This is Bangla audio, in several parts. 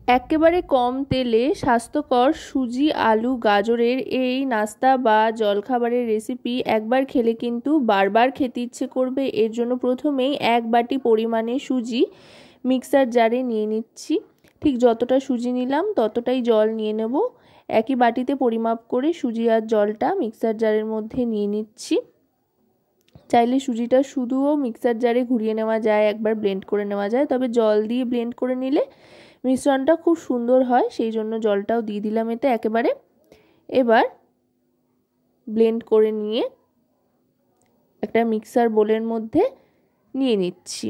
একেবারে কম তেলে স্বাস্থ্যকর সুজি আলু গাজরের এই নাস্তা বা জলখাবারের রেসিপি একবার খেলে কিন্তু বারবার খেতে ইচ্ছে করবে। এর জন্য প্রথমেই 1 বাটি পরিমাণে সুজি মিক্সার জারে নিয়ে নিচ্ছি। ঠিক যতটা সুজি নিলাম ততটাই জল নিয়ে নেব। একই বাটিতে পরিমাপ করে সুজি আর জলটা মিক্সার জারের মধ্যে নিয়ে নিচ্ছি। চাইলে সুজিটা শুধুও মিক্সার জারে ঘুরিয়ে নেওয়া যায়, একবার ব্লেন্ড করে নেওয়া যায়, তবে জল দিয়ে ব্লেন্ড করে নিলে মিশ্রণটা খুব সুন্দর হয়, সেই জন্য জলটাও দিয়ে দিলাম এতে একেবারে। এবার ব্লেন্ড করে নিয়ে একটা মিক্সার বোলের মধ্যে নিয়ে নিচ্ছি।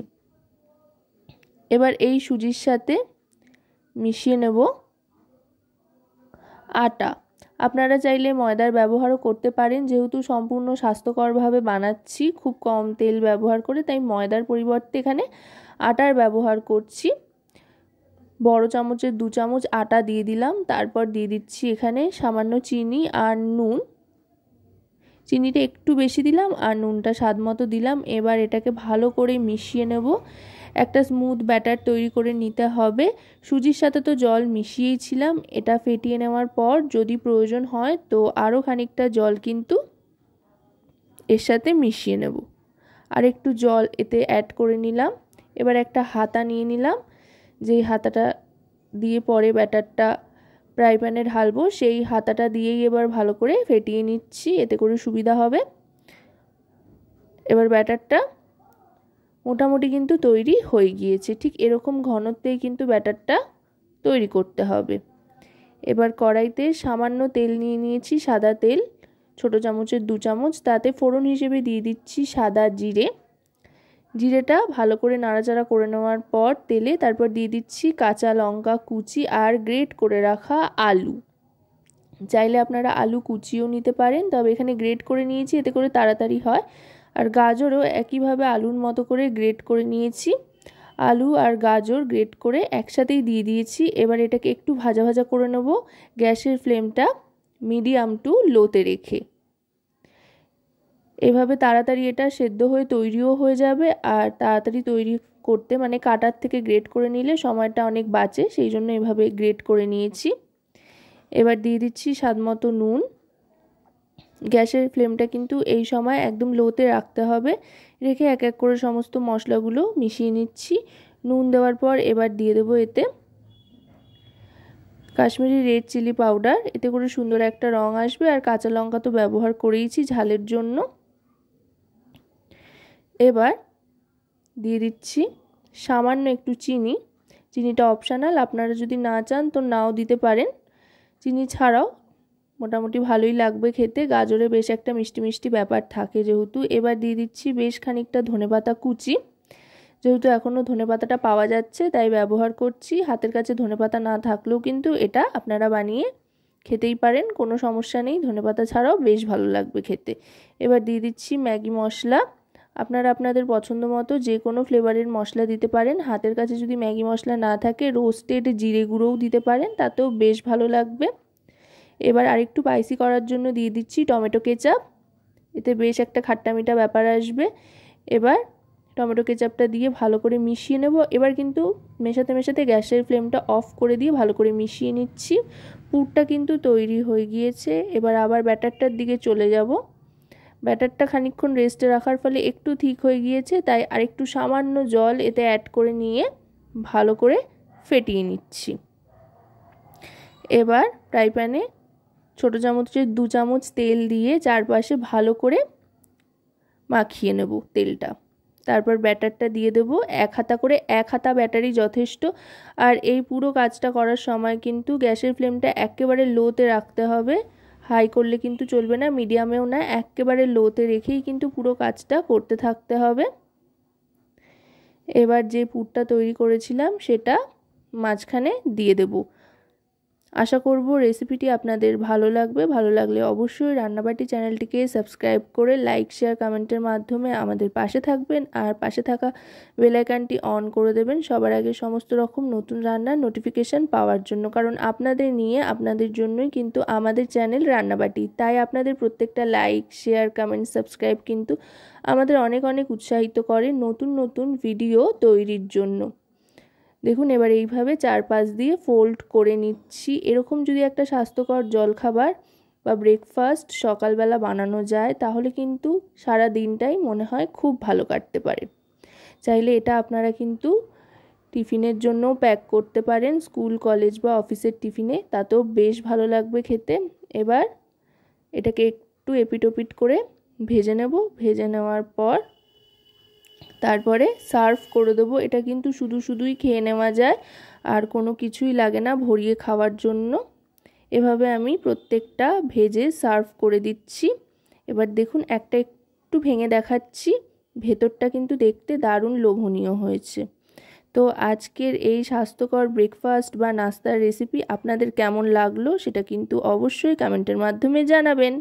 এবার এই সুজির সাথে মিশিয়ে নেব আটা। আপনারা চাইলে ময়দার ব্যবহারও করতে পারেন, যেহেতু সম্পূর্ণ স্বাস্থ্যকরভাবে বানাচ্ছি খুব কম তেল ব্যবহার করে, তাই ময়দার পরিবর্তে এখানে আটার ব্যবহার করছি। বড় চামচের 2 চামচ আটা দিয়ে দিলাম। তারপর দিয়ে দিচ্ছি এখানে সামান্য চিনি আর নুন। চিনিটা একটু বেশি দিলাম আর নুনটা স্বাদ মতো দিলাম। এবার এটাকে ভালো করে মিশিয়ে নেব। একটা স্মুথ ব্যাটার তৈরি করে নিতে হবে। সুজির সাথে তো জল মিশিয়েই ছিলাম, এটা ফেটিয়ে নেওয়ার পর যদি প্রয়োজন হয় তো আরও খানিকটা জল কিন্তু এর সাথে মিশিয়ে নেব। আর একটু জল এতে অ্যাড করে নিলাম। এবার একটা হাতা নিয়ে নিলাম, যেই হাতাটা দিয়ে পরে ব্যাটারটা ফ্রাই প্যানে ঢালবো, সেই হাতাটা দিয়েই এবার ভালো করে ফেটিয়ে নিচ্ছি, এতে করে সুবিধা হবে। এবার ব্যাটারটা মোটামুটি কিন্তু তৈরি হয়ে গিয়েছে। ঠিক এরকম ঘনত্বেই কিন্তু ব্যাটারটা তৈরি করতে হবে। এবার কড়াইতে সামান্য তেল নিয়ে নিয়েছি, সাদা তেল, ছোট চামচের 2 চামচ। তাতে ফোড়ন হিসেবে দিয়ে দিচ্ছি সাদা জিরে। জিরেটা ভালো করে নাড়াচাড়া করে নেওয়ার পর তেলে তারপর দিয়ে দিচ্ছি কাঁচা লঙ্কা কুচি আর গ্রেট করে রাখা আলু। চাইলে আপনারা আলু কুচিও নিতে পারেন, তবে এখানে গ্রেট করে নিয়েছি, এতে করে তাড়াতাড়ি হয়। আর গাজরও একইভাবে আলুর মতো করে গ্রেট করে নিয়েছি। আলু আর গাজর গ্রেট করে একসাথেই দিয়ে দিয়েছি। এবার এটাকে একটু ভাজা ভাজা করে নেব, গ্যাসের ফ্লেমটা মিডিয়াম টু লোতে রেখে। এভাবে তাড়াতাড়ি এটা সেদ্ধ হয়ে তৈরিও হয়ে যাবে। আর তাড়াতাড়ি তৈরি করতে মানে কাটার থেকে গ্রেট করে নিলে সময়টা অনেক বাঁচে, সেই জন্য এভাবে গ্রেট করে নিয়েছি। এবার দিয়ে দিচ্ছি স্বাদ মতো নুন। গ্যাসের ফ্লেমটা কিন্তু এই সময় একদম লোতে রাখতে হবে, রেখে এক এক করে সমস্ত মশলাগুলো মিশিয়ে নিচ্ছি। নুন দেওয়ার পর এবার দিয়ে দেবো এতে কাশ্মীরি রেড চিলি পাউডার, এতে করে সুন্দর একটা রং আসবে। আর কাঁচা লঙ্কা তো ব্যবহার করেইছি ঝালের জন্য। এবার দিয়ে দিচ্ছি সামান্য একটু চিনি। চিনিটা অপশনাল, আপনারা যদি না চান তো নাও দিতে পারেন। চিনি ছাড়াও মোটামুটি ভালোই লাগবে খেতে, গাজরে বেশ একটা মিষ্টি মিষ্টি ব্যাপার থাকে যেহেতু। এবার দিয়ে দিচ্ছি বেশ খানিকটা ধনেপাতা কুচি, যেহেতু এখনও ধনেপাতাটা পাওয়া যাচ্ছে তাই ব্যবহার করছি। হাতের কাছে ধনেপাতা না থাকলেও কিন্তু এটা আপনারা বানিয়ে খেতেই পারেন, কোনো সমস্যা নেই, ধনেপাতা ছাড়াও বেশ ভালো লাগবে খেতে। এবার দিয়ে দিচ্ছি ম্যাগি মশলা। আপনারা আপনাদের পছন্দ মতো যে কোনো ফ্লেভারের মশলা দিতে পারেন। হাতের কাছে যদি ম্যাগি মশলা না থাকে রোস্টেড জিরে গুঁড়োও দিতে পারেন, তাতেও বেশ ভালো লাগবে। এবার আরেকটু স্পাইসি করার জন্য দিয়ে দিচ্ছি টমেটো কেচাপ, এতে বেশ একটা খাট্টা মিঠা ব্যাপার আসবে। এবার টমেটো কেচাপটা দিয়ে ভালো করে মিশিয়ে নেব। এবার কিন্তু মেশাতে মেশাতে গ্যাসের ফ্লেমটা অফ করে দিয়ে ভালো করে মিশিয়ে নিচ্ছি। পুরটা কিন্তু তৈরি হয়ে গিয়েছে। এবার আবার ব্যাটারটার দিকে চলে যাব। ব্যাটারটা খানিকক্ষণ রেস্টে রাখার ফলে একটু ঠিক হয়ে গিয়েছে, তাই আরেকটু সামান্য জল এতে অ্যাড করে নিয়ে ভালো করে ফেটিয়ে নিচ্ছি। এবার ফ্রাই প্যানে ছোট চামচের 2 চামচ তেল দিয়ে চারপাশে ভালো করে মাখিয়ে নেব তেলটা। তারপর ব্যাটারটা দিয়ে দেব, 1 হাতা করে, 1 হাতা ব্যাটারই যথেষ্ট। আর এই পুরো কাজটা করার সময় কিন্তু গ্যাসের ফ্লেমটা একেবারে লোতে রাখতে হবে, হাই করলে কিন্তু চলবে না, মিডিয়ামেও না, একেবারে লোতে রেখেই কিন্তু পুরো কাজটা করতে থাকতে হবে। এবার যে পুরটা তৈরি করেছিলাম সেটা মাঝখানে দিয়ে দেব। আশা করব রেসিপিটি আপনাদের ভালো লাগবে। ভালো লাগলে অবশ্যই রান্নাবাটি চ্যানেলটিকে সাবস্ক্রাইব করে লাইক শেয়ার কমেন্টের মাধ্যমে আমাদের পাশে থাকবেন। আর পাশে থাকা বেল আইকনটি অন করে দেবেন সবার আগে সমস্ত রকম নতুন রান্নার নোটিফিকেশান পাওয়ার জন্য, কারণ আপনাদের নিয়ে আপনাদের জন্যই কিন্তু আমাদের চ্যানেল রান্নাবাটি। তাই আপনাদের প্রত্যেকটা লাইক শেয়ার কমেন্ট সাবস্ক্রাইব কিন্তু আমাদের অনেক অনেক উৎসাহিত করে নতুন নতুন ভিডিও তৈরির জন্য। দেখুন এবার এইভাবে চারপাশ দিয়ে ফোল্ড করে নিচ্ছি। এরকম যদি একটা স্বাস্থ্যকর জলখাবার বা ব্রেকফাস্ট সকালবেলা বানানো যায় তাহলে কিন্তু সারা দিনটাই মনে হয় খুব ভালো কাটতে পারে। চাইলে এটা আপনারা কিন্তু টিফিনের জন্যও প্যাক করতে পারেন, স্কুল কলেজ বা অফিসের টিফিনে, তাতেও বেশ ভালো লাগবে খেতে। এবার এটাকে একটু এপিটোপিট করে ভেজে নেব। ভেজে নেওয়ার পর তারপরে সার্ভ করে দেবো। এটা কিন্তু শুধুই খেয়ে নেওয়া যায়, আর কোনো কিছুই লাগে না ভরিয়ে খাওয়ার জন্য। এভাবে আমি প্রত্যেকটা ভেজে সার্ভ করে দিচ্ছি। এবার দেখুন একটা একটু ভেঙে দেখাচ্ছি, ভেতরটা কিন্তু দেখতে দারুণ লোভনীয় হয়েছে। তো আজকের এই স্বাস্থ্যকর ব্রেকফাস্ট বা নাস্তার রেসিপি আপনাদের কেমন লাগলো সেটা কিন্তু অবশ্যই কমেন্টের মাধ্যমে জানাবেন।